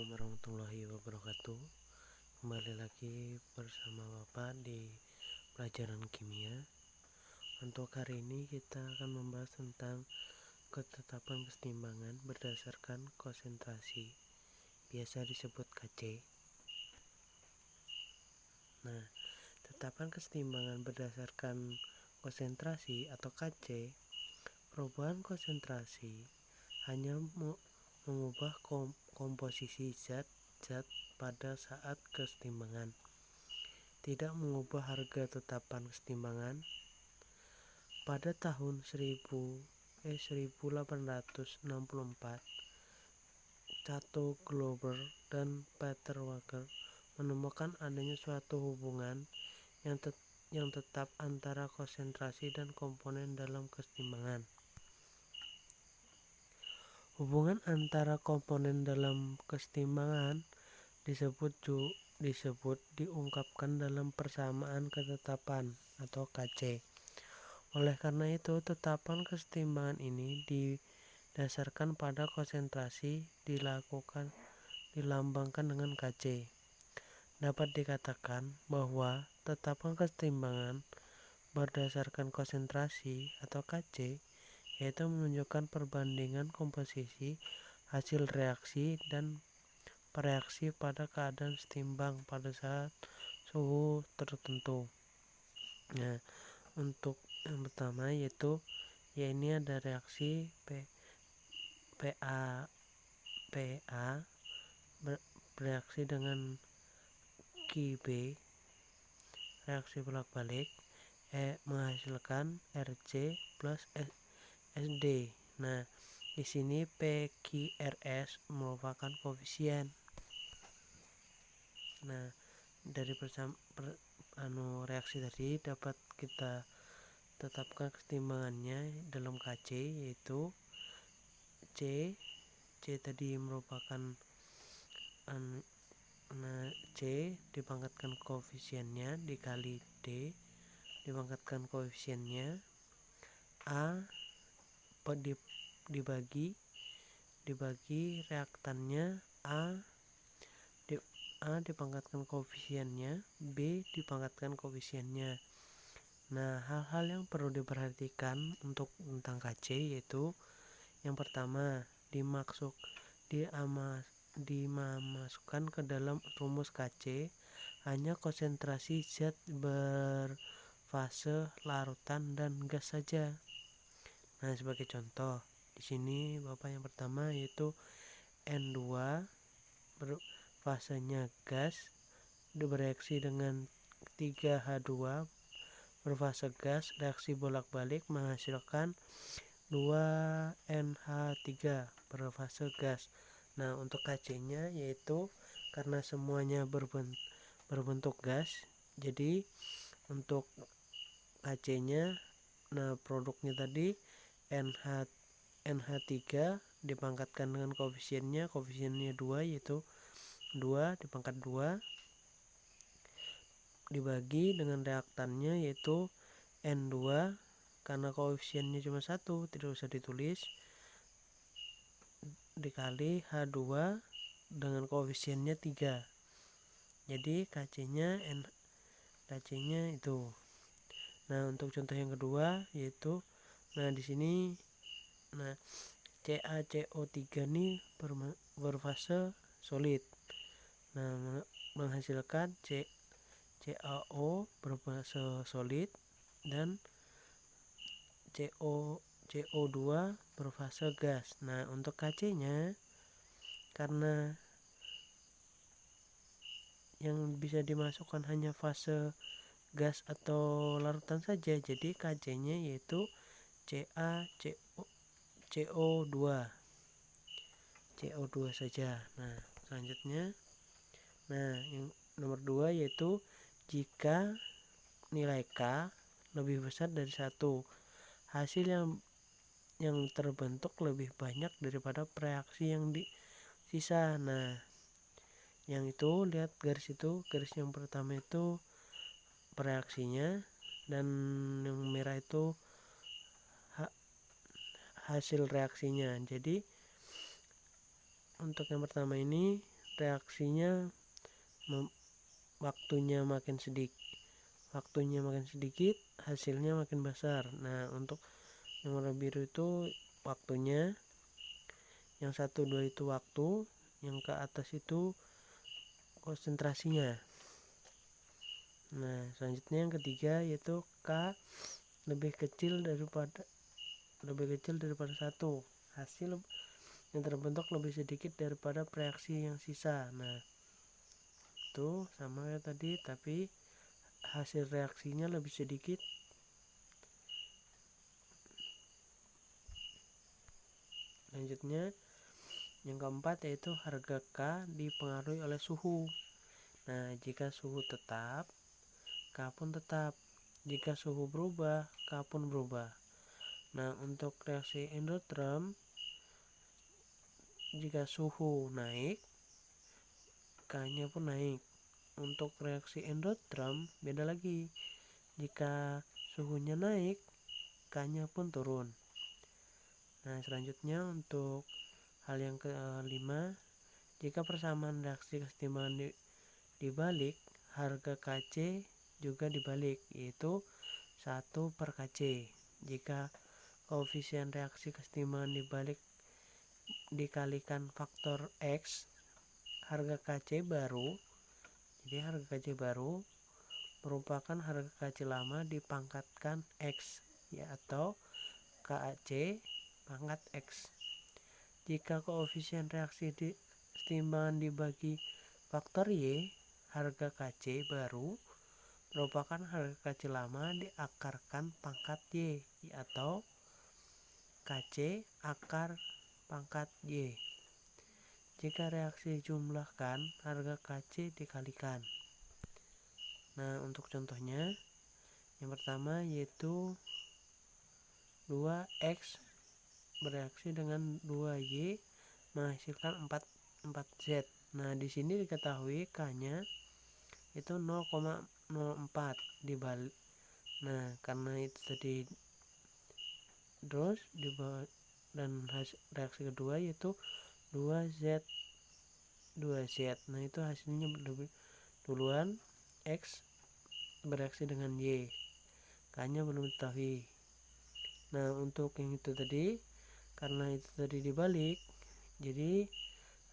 Assalamualaikum warahmatullahi wabarakatuh. Kembali lagi bersama Bapak di pelajaran kimia. Untuk hari ini kita akan membahas tentang ketetapan kesetimbangan berdasarkan konsentrasi, biasa disebut KC. Nah, tetapan kesetimbangan berdasarkan konsentrasi atau KC, perubahan konsentrasi hanya mengubah komposisi zat-zat pada saat kesetimbangan, tidak mengubah harga tetapan kesetimbangan. Pada tahun 1864, Cato Glauber dan Peter Wager menemukan adanya suatu hubungan yang tetap antara konsentrasi dan komponen dalam kesetimbangan. Hubungan antara komponen dalam kesetimbangan diungkapkan dalam persamaan ketetapan atau KC. Oleh karena itu, tetapan kesetimbangan ini didasarkan pada konsentrasi dilambangkan dengan KC. Dapat dikatakan bahwa tetapan kesetimbangan berdasarkan konsentrasi atau KC yaitu menunjukkan perbandingan komposisi hasil reaksi dan bereaksi pada keadaan setimbang pada saat suhu tertentu. Nah, untuk yang pertama yaitu ini ada reaksi PA bereaksi dengan QB, reaksi bolak-balik menghasilkan RC plus SD. Nah, di sini PQRS merupakan koefisien. Nah, dari reaksi tadi dapat kita tetapkan kesetimbangannya dalam KC yaitu C tadi merupakan C dipangkatkan koefisiennya dikali D dipangkatkan koefisiennya, A dibagi reaktannya, A dipangkatkan koefisiennya, B dipangkatkan koefisiennya. Nah, hal-hal yang perlu diperhatikan untuk tentang KC yaitu yang pertama, dimasukkan ke dalam rumus KC hanya konsentrasi zat berfase larutan dan gas saja. Nah, sebagai contoh, di sini Bapak yang pertama yaitu N2 fasenya gas bereaksi dengan 3H2 berfase gas, reaksi bolak-balik menghasilkan 2NH3 berfase gas. Nah, untuk KC-nya yaitu karena semuanya berbentuk gas, jadi untuk KC-nya produknya tadi NH3 dipangkatkan dengan koefisiennya 2 yaitu 2 dipangkat 2 dibagi dengan reaktannya yaitu N2 karena koefisiennya cuma 1 tidak usah ditulis dikali H2 dengan koefisiennya 3. Jadi KC-nya itu. Nah, untuk contoh yang kedua yaitu di sini CaCO3 ini berfase solid. Nah, menghasilkan CaO berfase solid dan CO2 berfase gas. Nah, untuk KC-nya karena yang bisa dimasukkan hanya fase gas atau larutan saja, jadi KC-nya yaitu CO2 saja. Nah, selanjutnya yang nomor 2 yaitu jika nilai K lebih besar dari 1, hasil yang terbentuk lebih banyak daripada reaksi yang sisa. Nah, yang itu lihat garis yang pertama itu reaksinya dan yang merah itu hasil reaksinya. Jadi untuk yang pertama ini reaksinya waktunya makin sedikit, hasilnya makin besar. Nah, untuk yang warna biru itu waktunya, yang 1, 2 itu waktu, yang ke atas itu konsentrasinya. Nah, selanjutnya yang ketiga yaitu K lebih kecil daripada 1. Hasil yang terbentuk lebih sedikit daripada reaksi yang sisa. Nah, itu sama kayak tadi, tapi hasil reaksinya lebih sedikit. Selanjutnya yang keempat yaitu harga K dipengaruhi oleh suhu. Nah, jika suhu tetap, K pun tetap. Jika suhu berubah, K pun berubah. Nah, untuk reaksi endotherm, jika suhu naik, K-nya pun naik. Untuk reaksi endotherm beda lagi. Jika suhunya naik, K-nya pun turun. Nah, selanjutnya untuk hal yang kelima, jika persamaan reaksi kesetimbangan dibalik, harga Kc juga dibalik, yaitu 1/Kc. Jika koefisien reaksi kesetimbangan dibalik dikalikan faktor X, harga Kc baru, jadi harga Kc baru merupakan harga Kc lama dipangkatkan X, ya, atau Kc pangkat X. Jika koefisien reaksi kesetimbangan dibagi faktor Y, harga Kc baru merupakan harga Kc lama diakarkan pangkat Y, atau Kc akar pangkat Y. Jika reaksi dijumlahkan, harga Kc dikalikan. Nah, untuk contohnya, yang pertama yaitu 2X bereaksi dengan 2Y menghasilkan 4Z. Nah, di sini diketahui K-nya itu 0,04 dibalik. Nah, karena itu tadi terus dan reaksi kedua yaitu 2Z. Nah, itu hasilnya duluan X bereaksi dengan Y. K-nya belum diketahui. Nah, untuk yang itu tadi, karena itu tadi dibalik, jadi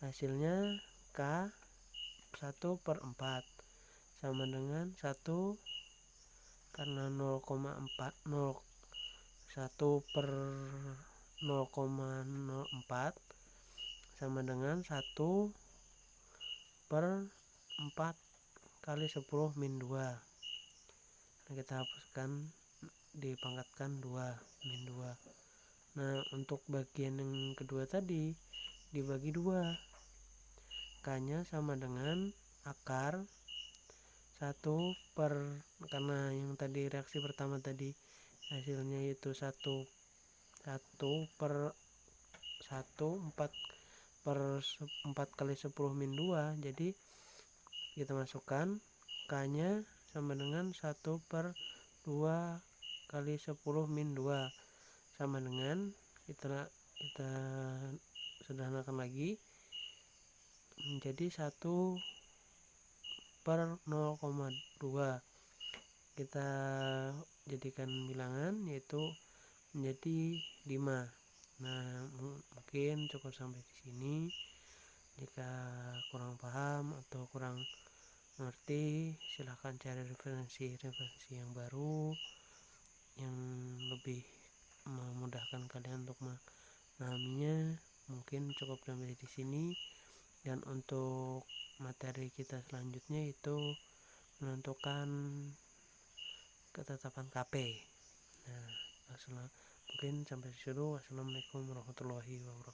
hasilnya K 1/4 sama dengan 1, karena 0,4 1 per 0,04 sama dengan 1/4 kali 10 min 2. Nah, kita hapuskan, dipangkatkan 2 min 2. Nah, untuk bagian yang kedua tadi dibagi 2, K-nya sama dengan akar 1 per, karena yang tadi reaksi pertama tadi hasilnya itu 1 per 4 kali 10 min 2, jadi kita masukkan K-nya sama dengan 1/2 kali 10 min 2 sama dengan, kita sederhanakan lagi menjadi 1/0,2. Kita jadikan bilangan yaitu menjadi 5. Nah, mungkin cukup sampai di sini. Jika kurang paham atau kurang mengerti, silahkan cari referensi yang baru yang lebih memudahkan kalian untuk memahaminya. Mungkin cukup sampai di sini, dan untuk materi kita selanjutnya itu menentukan ketetapan Kp. Nah, mungkin sampai disitu. Wassalamualaikum warahmatullahi wabarakatuh.